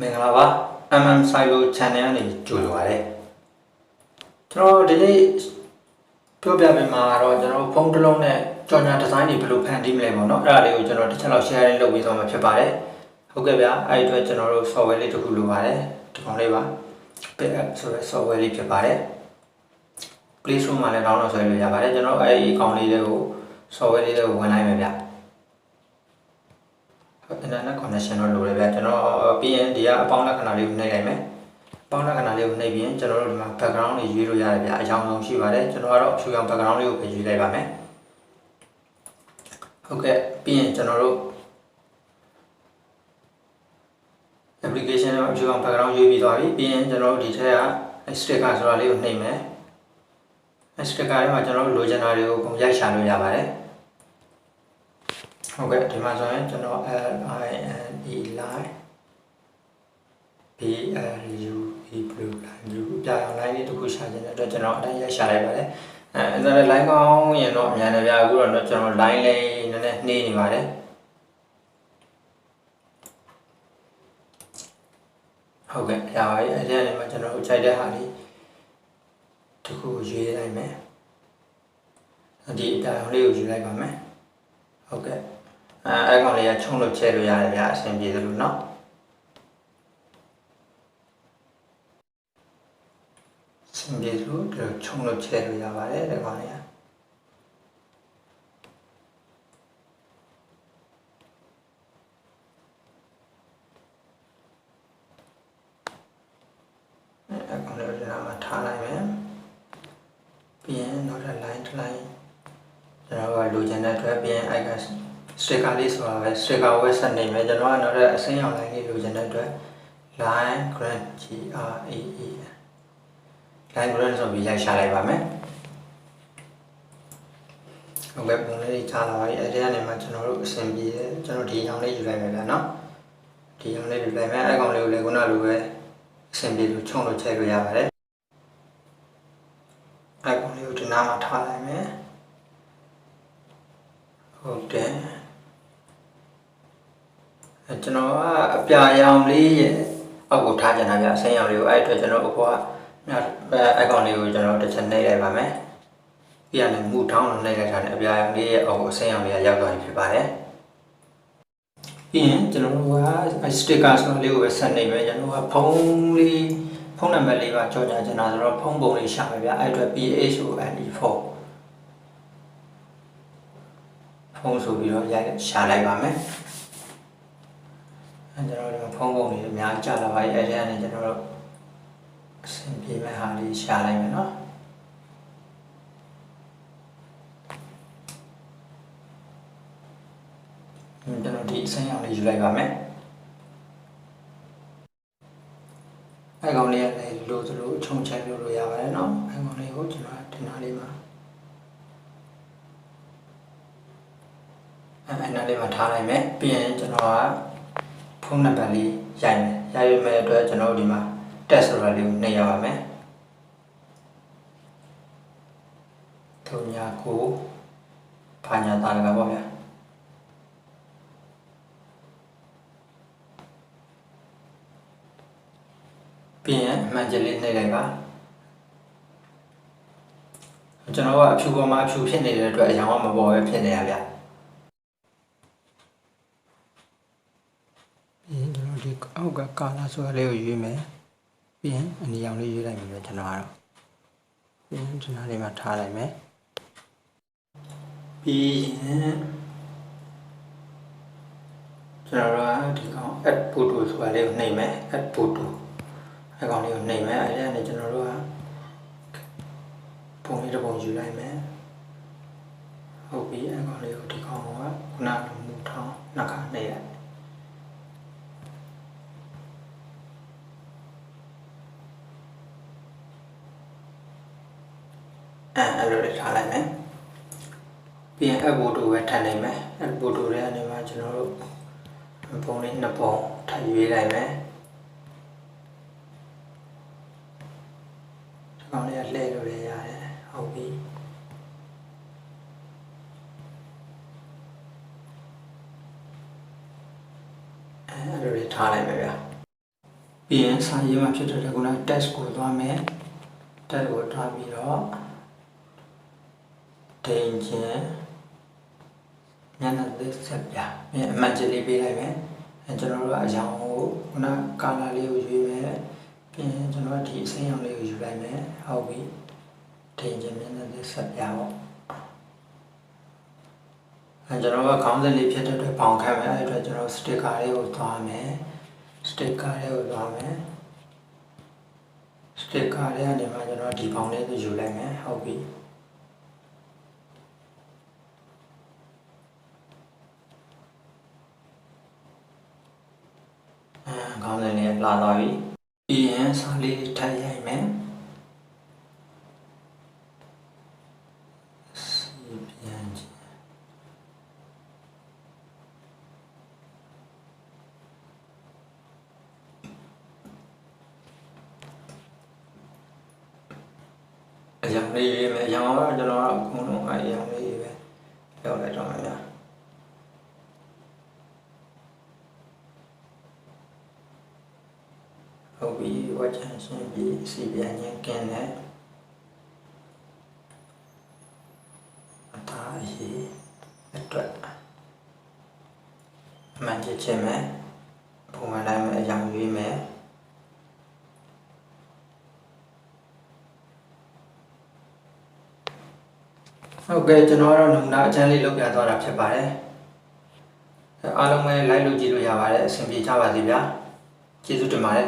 မင်္ဂလာပါ MM Silo Channel ကနေကြိုဆိုပါရစေကျွန်တော်ဒီနေ့ပြောပြပေးမှာတော့ကျွန်တော်ဖုန်းတစ်လုံးနဲ့ကြော်ညာဒီဇိုင်းတွေဘယ်လိုဖန်တီးမလဲပေါ့နော်အဲ့ဒါလေးကိုကျွန်တော်တစ်ချက်လောက် share လုပ်ပေးသွားမှာဖြစ်ပါတယ်ဟုတ်ကဲ့ဗျာအဲ့ဒီအတွက်ကျွန်တော်တို့ software လေးတစ်ခုလိုပါတယ်ဒီကောင်လေးပါ backup ဆိုတဲ့ software လေးဖြစ်ပါတယ် Play Store မှာလည်း download ဆွဲလို့ရပါတယ်ကျွန်တော်အဲ့ဒီအကောင့်လေးတွေကို software လေးတွေကိုဝင်လိုက်မယ်ဗျာinternet connection တော့လိုတယ်ဗျာကျွန်တော်ပြီးရင်ဒီကအပေါင်းလက္ခဏာလေးကိုနှိပ်လိုက်မယ်အပေါင်းလက္ခဏာလေးကိုနှိပ်ပြီးရင်ကျွန်တော်တို့ဒီမှာ background တွေရွေးလို့ရတယ်ဗျာအကြောင်းဆုံးရှိပါတယ်ကျွန်တော်ကတော့ဖြူရောင် background လေးကိုပဲရွေးလိုက်ပါမယ်ဟုတ်ကဲ့ပြီးရင်ကျွန်တော်တို့ application မှာဖြူရောင် background ရွေးပြီးသွားပြီပြီးရင်ကျွန်တော်တို့ဒီထက်က sticker ဆိုတာလေးကိုနှိပ်မယ် sticker ထဲမှာကျွန်တော်တို့လိုချင်တာတွေကိုပုံရိုက်ရှာလို့ရပါတယ်ဟုတ်ကဲ့ဒီမှာဆိုရင်ကျွန်တော် LINE line BLU blue line ယူပြအောင် line လေးတစ်ခုရှာခြင်းတဲ့အတွက်ကျွန်တော်အတိုင်းရိုက်ရှာလိုက်ပါတယ်အဲ့ဒါ line ကောင်းရင်တော့အများနဲ့ဗျာအခုတော့ကျွန်တော် line လေးနည်းနည်းနှေးနေပါတယ်ဟုတ်ကဲ့ရပါပြီအဲ့ဒီကနေမှကျွန်တော်ကြိုက်တဲ့ဟာလေးတစ်ခုရွေးလိုက်မယ်ဒီအတိုင်းလေးကိုယူလိုက်ပါမယ်ဟုတ်ကဲ့အဲ့ကောင်လေးကချုံလို့ချဲလို့ရတယ်ဗျာအဆင်ပြေသလိုเนาะအဆင်ပြေသလိုဒီချုံလို့ချဲလို့ရပါတယ်ဒီကောင်လေးကအဲ့ကောင်လေးကိုဒီမှာထားလိုက်မယ်ပြီးရင်နောက်ထပ် line တစ် line ကျွန်တော်ကလိုချင်တဲ့အတွက်ပြီးရင် icon sticker လေးဆိုတာပဲ sticker ဝယ်ဆက်နေမယ်ကျွန်တော်ကနောက်တဲ့အစိမ်းရောင် line လေးလိုချင်တဲ့အတွက် line grant GRAE line grant ဆိုပြီးရိုက်ရှာလိုက်ပါမယ်ဟုတ်ကဲ့ပုံလေးချလာပါပြီအဲဒီကနေမှကျွန်တော်တို့အဆင်ပြေတယ်ကျွန်တော်ဒီရောင်လေးယူလိုက်မယ်ဗျာနော်ဒီရောင်လေးယူလိုက်မယ်အဲကောင်လေးကိုလည်းခုနလိုပဲအဆင်ပြေလို့ချုံလို့ချဲလို့ရပါတယ်အဲကောင်လေးကိုဒီနားမှာထားလိုက်မယ်ဟုတ်တယ်ကျွန်တော်ကအပြာရောင်လေးရဲ့အောက်ကိုထားကြတာဗျအစိမ်းရောင်လေးကိုအဲ့အတွက်ကျွန်တော်အပေါ်ကအကောင်လေးကိုကျွန်တော်တစ်ချက်နှိပ်လိုက်ပါမယ်ပြီးရင်မူထောင်းလို့နှိပ်လိုက်တာနဲ့အပြာရောင်လေးရဲ့အောက်ကိုအစိမ်းရောင်လေးကရောက်သွားပြီဖြစ်ပါတယ်ပြီးရင်ကျွန်တော်တို့က sticker ဆိုလေးကိုပဲဆက်နှိပ်မယ်ကျွန်တော်ကဖုန်းနံပါတ်လေးပါကြော်ညာချင်တာဆိုတော့ဖုန်းပုံလေးရှာမယ်ဗျအဲ့အတွက် PHONE4 ဖုန်းဆိုပြီးတော့ရိုက်ရှာလိုက်ပါမယ်ကျွန်တော်တို့ဖုန်းပုံတွေအများကြီးကြာလာပါပြီအဲ့ဒီကနေကျွန်တော်တို့အဆင်ပြေမဲ့ဟာလေးရှာလိုက်မယ်နော်ကျွန်တော်ဒီအစိမ်းရောင်လေးယူလိုက်ပါမယ်အဲ့ကောင်လေးကလည်းလိုသလိုအချုံချလို့ရပါတယ်နော်အဲ့ကောင်လေးကိုကျွန်တော်ဒီနားလေးမှာအဲ့နားလေးမှာထားလိုက်မယ်ပြီးရင်ကျွန်တော်ကဖုန်းနံပါတ်လေးရိုက်ရမယ်အတွက်ကျွန်တော်ဒီမှာ test ဆိုတာလေးကိုနှိပ်ရပါမယ်39ဘာညာတာလကပေါ့ဗျာပြီးရင်အမှန်ကျလေးနှိပ်လိုက်ပါကျွန်တော်ကအဖြူပေါ်မှာအဖြူဖြစ်နေတဲ့အတွက်အရောင်ကမပေါ်ပဲဖြစ်နေရဗျာဒီအောက်ကကာလာဆိုတာလေးကိုရွေးမယ်ပြီးရင်အနီရောင်လေးရွေးလိုက်မယ်ပဲကျွန်တော်ကတော့ပြီးရင်ဒီနားလေးမှာထားလိုက်မယ်ပြီးရင်ကျွန်တော်တို့ကဒီကောင် add photo ဆိုတာလေးကိုနှိပ်မယ် add photo အဲကောင်လေးကိုနှိပ်မယ်အဲဒီကနေကျွန်တော်တို့ကပုံလေးတစ်ပုံယူလိုက်မယ်ဟုတ်ပြီအဲကောင်လေးကိုဒီကောင်ကခုနကမူထောင်းနှစ်ခါနှိပ်လိုက်အဲ့လိုလေးထားလိုက်မယ်ပြီးရင်အဘူတူပဲထပ်နိုင်မယ်အဘူတူရဲ့အနေမှာကျွန်တော်တို့ပုံလေးနှစ်ပုံထပ်ရွေးလိုက်မယ်ဒီကောင်လေးကလှည့်လို့ရရတယ်ဟုတ်ပြီအဲ့လိုလေးထားလိုက်မယ်ဗျာ ပြီးရင်စာရေးမှာဖြစ်တဲ့ခုန test ကိုသွားမယ် test ကိုထားပြီးတော့တင်ခြင်းညနေသက်ဆက်ပြအမှန်ကြီးလေးပေးလိုက်မယ်ကျွန်တော်တို့အရောင်ကိုခုနကာလာလေးကိုရွေးမယ်ပြီးရင်ကျွန်တော်ဒီအစိမ်းရောင်လေးကိုယူလိုက်မယ်ဟုတ်ပြီတင်ခြင်းညနေသက်ဆက်ပြပေါ့ကျွန်တော်ကခေါင်းစဉ်လေးဖြစ်တဲ့အတွက်ပေါင်ခတ်မယ်အဲ့အတွက်ကျွန်တော်စတစ်ကာလေးကိုသွားမယ်စတစ်ကာလေးကိုသွားမယ်စတစ်ကာလေးကနေမှကျွန်တော်ဒီပေါင်လေးကိုယူလိုက်မယ်ဟုတ်ပြီခေါင်းစဉ်လေးလာသွားပြီပြီးရင်စာလေးထပ်ရိုက်မယ်အရောင်လေးရေးမယ်အရောင်ကတော့ကျွန်တော်အကုန်လုံးအရောင်လေးရေးပဲလောက်လိုက်တော့မှာဗျာဟုတ်ပြီဝတ်ချန်ရှင်းပြီးစီပြန်ရင်ကင်းတယ်အသားအရေးအတွက်အမှန်ကြီးချင်းမယ်ပုံမှန်တိုင်းအရောင်ရွေးမယ်ဟုတ်ကဲ့ကျွန်တော်ကတော့နမူနာအချမ်းလေးလုပ်ပြသွားတာဖြစ်ပါတယ်အားလုံးပဲ like လုပ်ကြည့်လို့ရပါတယ်အဆင်ပြေကြပါစေဗျာကျေးဇူးတင်ပါတယ်